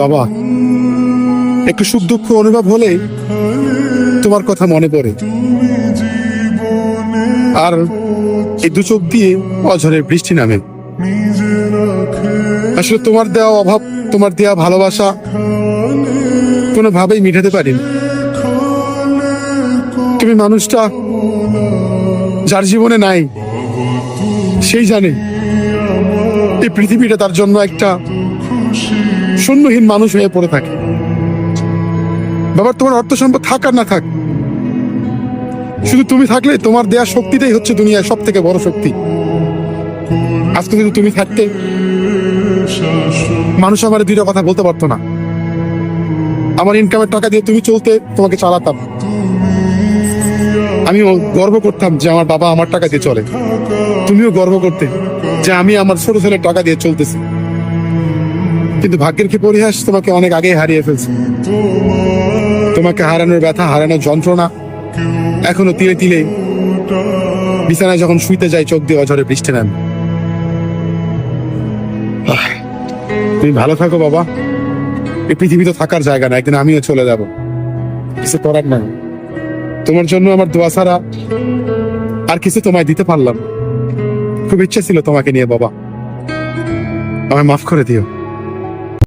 বাবা, একটু সুখ দুঃখ অনুভব হলে তোমার কথা মনে পড়ে, আর এই দু চোখ দিয়ে অঝরের বৃষ্টি নামে। আসলে তোমার দেওয়া অভাব, তোমার দেওয়া ভালোবাসা কোনোভাবেই মিটাতে পারিনি। তুমি মানুষটা যার জীবনে নাই, সেই জানে এই পৃথিবীটা তার জন্য একটা শূন্যহীন মানুষ হয়ে পড়ে থাকে। বাবা, তোমার অর্থ সম্পদ থাক আর না থাক, শুধু তুমি থাকলে তোমার দেয়া শক্তিটাই হচ্ছে দুনিয়ায় সব থেকে বড় শক্তি। আজকে যদি তুমি থাকতে, মানুষ আমার দুইটা কথা বলতে পারতো না। আমার ইনকামের টাকা দিয়ে তুমি চলতে, তোমাকে চালাতাম। আমিও গর্ব করতাম যে আমার বাবা আমার টাকা দিয়ে চলে, তুমিও গর্ব করতে যে আমি আমার ছোট ছেলের টাকা দিয়ে চলতেছি। কিন্তু ভাগ্যের কি পরিহাস, তোমাকে অনেক আগে হারিয়ে ফেলছি। তোমাকে হারানোর ব্যথা, হারানোর যন্ত্রণা এখনো তিলে তিলে বিছানায় যখন শুইতে যাই, চোখ দিয়ে অঝরে বৃষ্টি নামে। তুমি ভালো থাকো বাবা। এই পৃথিবী তো থাকার জায়গা না, একদিন আমিও চলে যাব, কিছু করার নাই। তোমার জন্য আমার দোয়া ছাড়া আর কিছু তোমায় দিতে পারলাম। খুব ইচ্ছে ছিল তোমাকে নিয়ে বাবা, আমায় মাফ করে দিও।